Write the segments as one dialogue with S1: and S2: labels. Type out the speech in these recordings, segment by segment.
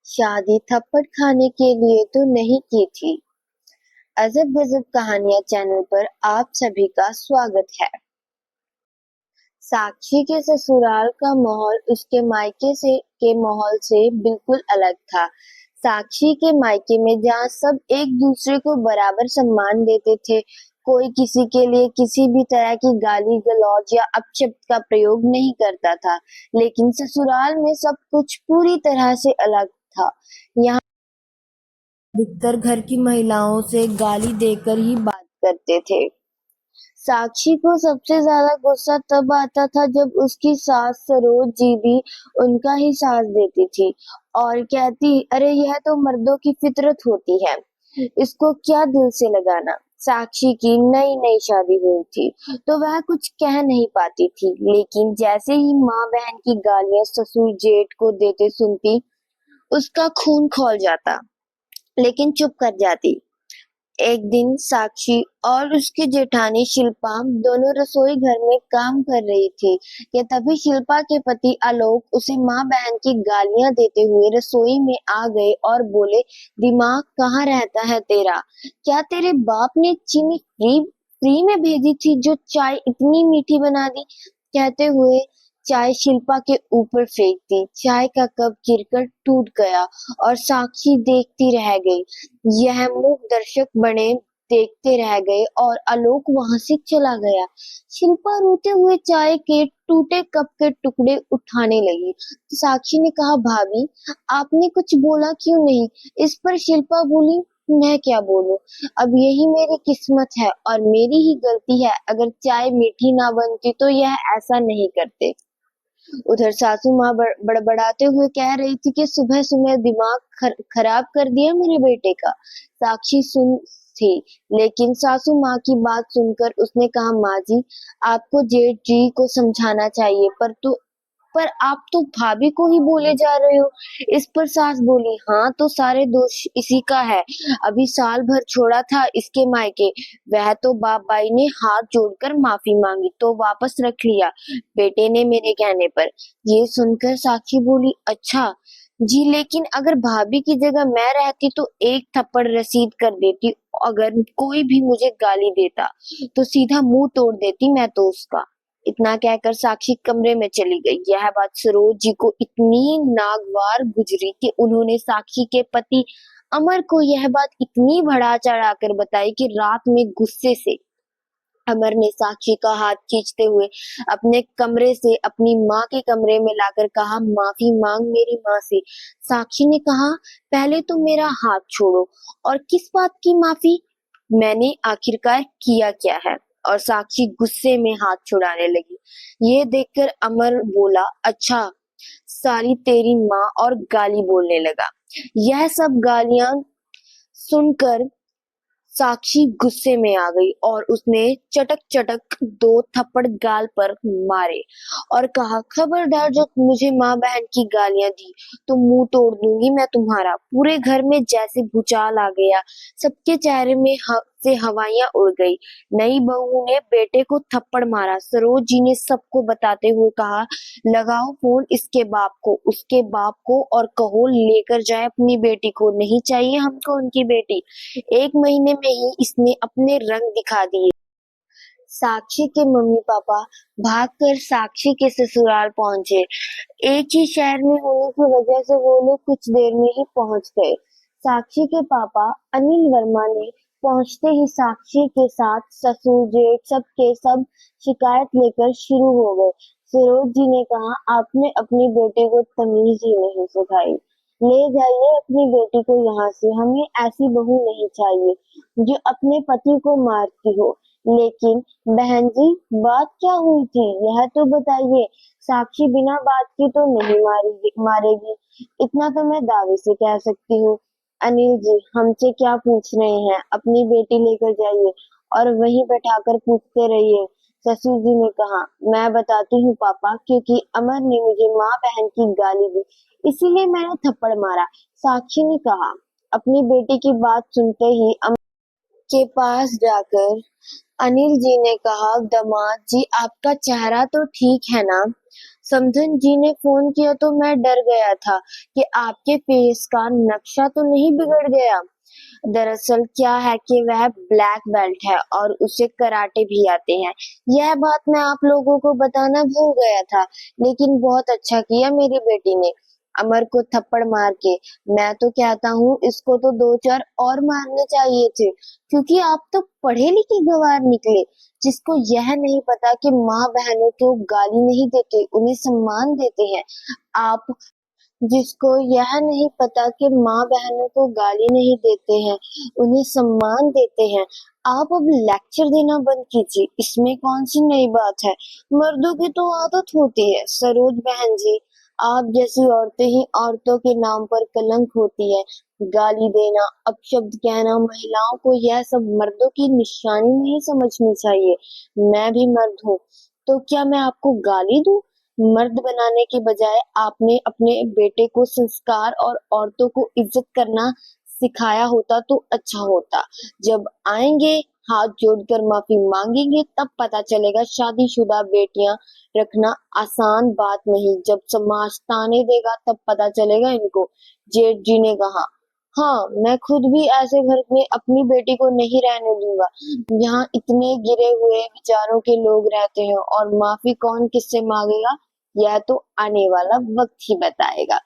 S1: शादी थप्पड़ खाने के लिए तो नहीं की थी। अजब गजब कहानियां चैनल पर आप सभी का स्वागत है। साक्षी के ससुराल का माहौल उसके मायके से के माहौल से बिल्कुल अलग था। साक्षी के मायके में जहाँ सब एक दूसरे को बराबर सम्मान देते थे, कोई किसी के लिए किसी भी तरह की गाली गलौज या अपशब्द का प्रयोग नहीं करता था। लेकिन ससुराल में सब कुछ पूरी तरह से अलग था। यहाँ अधिकतर घर की महिलाओं से गाली देकर ही बात करते थे। साक्षी को सबसे ज्यादा गुस्सा तब आता था जब उसकी सास सरोज जी भी उनका ही साथ देती थी और कहती, अरे यह तो मर्दों की फितरत होती है, इसको क्या दिल से लगाना। साक्षी की नई नई शादी हुई थी तो वह कुछ कह नहीं पाती थी, लेकिन जैसे ही माँ बहन की गालियां ससुर जेठ को देते सुनती, उसका खून खौल जाता, लेकिन चुप कर जाती। एक दिन साक्षी और उसकी जेठानी शिल्पा दोनों रसोई घर में काम कर रही थी कि तभी शिल्पा के पति आलोक उसे माँ बहन की गालियां देते हुए रसोई में आ गए और बोले, दिमाग कहाँ रहता है तेरा? क्या तेरे बाप ने चीनी फ्री फ्री में भेजी थी जो चाय इतनी मीठी बना दी? कहते हुए चाय शिल्पा के ऊपर फेंक दी। चाय का कप गिरकर टूट गया और साक्षी देखती रह गई। यह मूक दर्शक बने देखते रह गए और आलोक वहां से चला गया। शिल्पा रोते हुए चाय के टूटे कप के टुकड़े उठाने लगी। साक्षी ने कहा, भाभी आपने कुछ बोला क्यों नहीं? इस पर शिल्पा बोली, मैं क्या बोलूं, अब यही मेरी किस्मत है और मेरी ही गलती है। अगर चाय मीठी ना बनती तो यह ऐसा नहीं करते। उधर सासू माँ बड़बड़ाते हुए कह रही थी कि सुबह सुबह दिमाग खराब कर दिया मेरे बेटे का। साक्षी सुन थी, लेकिन सासू माँ की बात सुनकर उसने कहा, माँ जी आपको जेठ जी को समझाना चाहिए, पर आप तो भाभी को ही बोले जा रहे हो। इस पर सास बोली, हाँ तो सारे दोष इसी का है। अभी साल भर छोड़ा था इसके मायके, वह तो बाप बाई ने हाथ जोड़कर माफी मांगी तो वापस रख लिया बेटे ने मेरे कहने पर। ये सुनकर साक्षी बोली, अच्छा जी, लेकिन अगर भाभी की जगह मैं रहती तो एक थप्पड़ रसीद कर देती। अगर कोई भी मुझे गाली देता तो सीधा मुंह तोड़ देती मैं तो उसका। इतना कहकर साक्षी कमरे में चली गई। यह बात सरोज जी को इतनी नागवार गुजरी कि उन्होंने साक्षी के पति अमर को यह बात इतनी बढ़ा चढ़ा कर बताई कि रात में गुस्से से अमर ने साक्षी का हाथ खींचते हुए अपने कमरे से अपनी माँ के कमरे में लाकर कहा, माफी मांग मेरी माँ से। साक्षी ने कहा, पहले तो मेरा हाथ छोड़ो, और किस बात की माफी? मैंने आखिरकार किया क्या है? और साक्षी गुस्से में हाथ छुड़ाने लगी। ये देखकर अमर बोला, अच्छा साली तेरी माँ, और गाली बोलने लगा। यह सब गालियां सुनकर साक्षी गुस्से में आ गई और उसने चटक चटक 2 थप्पड़ गाल पर मारे और कहा, खबरदार जो मुझे माँ बहन की गालियां दी तो मुंह तोड़ दूंगी मैं तुम्हारा। पूरे घर में जैसे भूचाल आ गया, सबके चेहरे में से हवाइयां उड़ गई। नई बहू ने बेटे को थप्पड़ मारा। सरोज जी ने सबको बताते हुए कहा, लगाओ फोन इसके बाप को, उसके बाप को, और कहो लेकर जाए अपनी बेटी को, नहीं चाहिए हमको उनकी बेटी। 1 महीने में ही इसने अपने रंग दिखा दिए। साक्षी के मम्मी पापा भागकर साक्षी के ससुराल पहुंचे। एक ही शहर में होने की वजह से वो लोग कुछ देर में ही पहुंच गए। साक्षी के पापा अनिल वर्मा ने पहुंचते ही साक्षी के साथ ससुर जेठ सब के सब शिकायत लेकर शुरू हो गए। सरोज जी ने कहा, आपने अपनी बेटी को तमीज ही नहीं सिखाई, ले जाइए अपनी बेटी को यहाँ से, हमें ऐसी बहू नहीं चाहिए जो अपने पति को मारती हो। लेकिन बहन जी बात क्या हुई थी यह तो बताइए। साक्षी बिना बात की तो नहीं मारेगी, इतना तो मैं दावे से कह सकती हूँ। अनिल जी हमसे क्या पूछ रहे हैं, अपनी बेटी लेकर जाइए और वहीं बैठाकर पूछते रहिए। ससुर जी ने कहा, मैं बताती हूँ पापा, क्योंकि अमर ने मुझे माँ बहन की गाली दी इसीलिए मैंने थप्पड़ मारा। साक्षी ने कहा। अपनी बेटी की बात सुनते ही अमर के पास जाकर अनिल जी ने कहा, दामाद जी आपका चेहरा तो ठीक है ना? समधन जी ने फोन किया तो मैं डर गया था कि आपके फेस का नक्शा तो नहीं बिगड़ गया। दरअसल क्या है कि वह ब्लैक बेल्ट है और उसे कराटे भी आते हैं। यह बात मैं आप लोगों को बताना भूल गया था, लेकिन बहुत अच्छा किया मेरी बेटी ने अमर को थप्पड़ मार के। मैं तो कहता हूँ इसको तो दो चार और मारने चाहिए थे, क्योंकि आप तो पढ़े लिखे गंवार निकले, जिसको यह नहीं पता कि माँ बहनों को गाली नहीं देते, उन्हें सम्मान देते हैं। आप जिसको यह नहीं पता कि माँ बहनों को गाली नहीं देते हैं, उन्हें सम्मान देते हैं। आप अब लेक्चर देना बंद कीजिए, इसमें कौन सी नई बात है। मर्दों की तो आदत होती है। सरोज बहन जी, आप जैसी औरतें ही औरतों के नाम पर कलंक होती है। गाली देना, अपशब्द कहना, महिलाओं को यह सब मर्दों की निशानी नहीं समझनी चाहिए। मैं भी मर्द हूँ, तो क्या मैं आपको गाली दूं? मर्द बनाने के बजाय आपने अपने बेटे को संस्कार और औरतों को इज्जत करना सिखाया होता तो अच्छा होता। जब आएंगे हाथ जोड़कर माफी मांगेंगे, तब पता चलेगा शादीशुदा बेटियां रखना आसान बात नहीं। जब समाज ताने देगा तब पता चलेगा इनको। जेठ जी ने कहा, हाँ मैं खुद भी ऐसे घर में अपनी बेटी को नहीं रहने दूंगा। यहाँ इतने गिरे हुए विचारों के लोग रहते हैं और माफी कौन किससे मांगेगा, यह तो आने वाला वक्त ही बताएगा।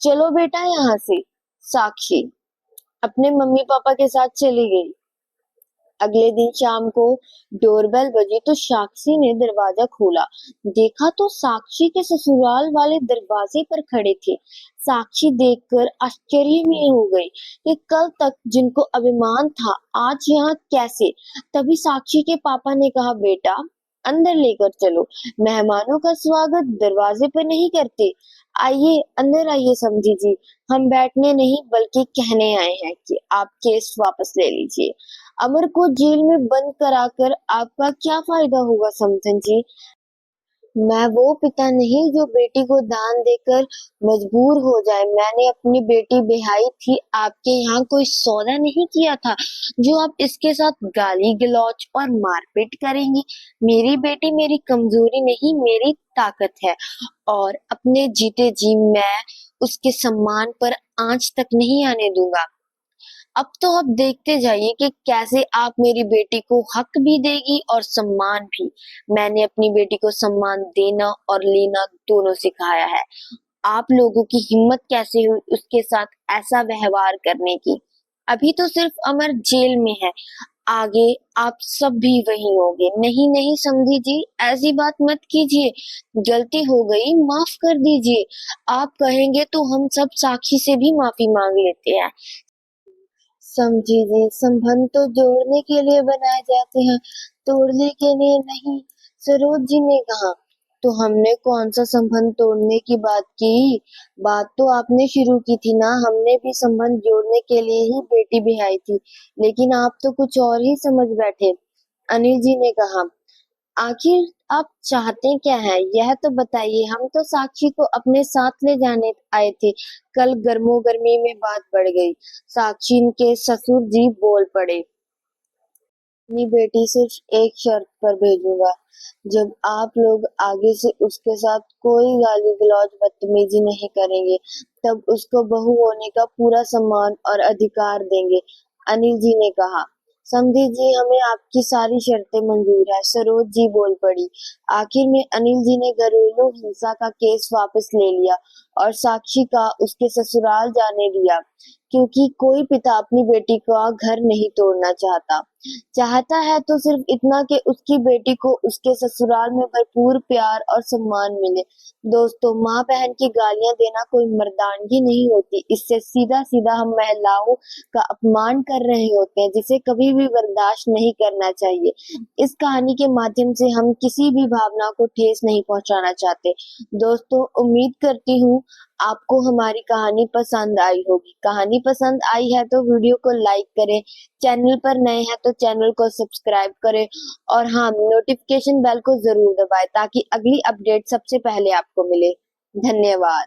S1: चलो बेटा यहाँ से। साक्षी अपने मम्मी पापा के साथ चली गई। अगले दिन शाम को डोरबेल बजी तो साक्षी ने दरवाजा खोला। देखा तो साक्षी के ससुराल वाले दरवाजे पर खड़े थे। साक्षी देखकर आश्चर्य में हो गई कि कल तक जिनको अभिमान था, आज यहाँ कैसे। तभी साक्षी के पापा ने कहा, बेटा अंदर लेकर चलो, मेहमानों का स्वागत दरवाजे पर नहीं करते। आइए अंदर आइए समधी जी, हम बैठने नहीं बल्कि कहने आए हैं कि आप केस वापस ले लीजिए। अमर को जेल में बंद कराकर आपका क्या फायदा होगा समधन जी। मैं वो पिता नहीं जो बेटी को दान देकर मजबूर हो जाए। मैंने अपनी बेटी ब्याही थी, आपके यहाँ कोई सौदा नहीं किया था जो आप इसके साथ गाली गलौज और मारपीट करेंगी। मेरी बेटी मेरी कमजोरी नहीं, मेरी ताकत है, और अपने जीते जी मैं उसके सम्मान पर आंच तक नहीं आने दूंगा। अब तो आप देखते जाइए कि कैसे आप मेरी बेटी को हक भी देगी और सम्मान भी। मैंने अपनी बेटी को सम्मान देना और लेना दोनों सिखाया है। आप लोगों की हिम्मत कैसे हुई उसके साथ ऐसा व्यवहार करने की। अभी तो सिर्फ अमर जेल में है, आगे आप सब भी वही होंगे। नहीं नहीं समधी जी, ऐसी बात मत कीजिए। गलती हो गई, माफ कर दीजिए। आप कहेंगे तो हम सब साक्षी से भी माफी मांग लेते हैं। समझिए, संबंध तो जोड़ने के लिए बनाए जाते हैं, तोड़ने के लिए नहीं। सरोज जी ने कहा, तो हमने कौन सा संबंध तोड़ने की बात की? बात तो आपने शुरू की थी ना। हमने भी संबंध जोड़ने के लिए ही बेटी ब्याही थी, लेकिन आप तो कुछ और ही समझ बैठे। अनिल जी ने कहा, आखिर आप चाहते क्या हैं, यह तो बताइए। हम तो साक्षी को अपने साथ ले जाने आए थे। कल गर्मो गर्मी में बात बढ़ गई। साक्षी के ससुर जी बोल पड़े, अपनी बेटी सिर्फ एक शर्त पर भेजूंगा, जब आप लोग आगे से उसके साथ कोई गाली गलौज बदतमीजी नहीं करेंगे, तब उसको बहू होने का पूरा सम्मान और अधिकार देंगे। अनिल जी ने कहा, समधी जी हमें आपकी सारी शर्तें मंजूर है। सरोज जी बोल पड़ी। आखिर में अनिल जी ने घरेलू हिंसा का केस वापस ले लिया और साक्षी का उसके ससुराल जाने दिया, क्योंकि कोई पिता अपनी बेटी का घर नहीं तोड़ना चाहता। चाहता है तो सिर्फ इतना कि उसकी बेटी को उसके ससुराल में भरपूर प्यार और सम्मान मिले। दोस्तों, माँ बहन की गालियां देना कोई मर्दानगी नहीं होती। इससे सीधा सीधा हम महिलाओं का अपमान कर रहे होते हैं, जिसे कभी भी बर्दाश्त नहीं करना चाहिए। इस कहानी के माध्यम से हम किसी भी भावना को ठेस नहीं पहुंचाना चाहते। दोस्तों, उम्मीद करती हूँ आपको हमारी कहानी पसंद आई होगी। कहानी पसंद आई है तो वीडियो को लाइक करें, चैनल पर नए हैं तो चैनल को सब्सक्राइब करें, और हाँ, नोटिफिकेशन बेल को जरूर दबाएं ताकि अगली अपडेट सबसे पहले आपको मिले। धन्यवाद।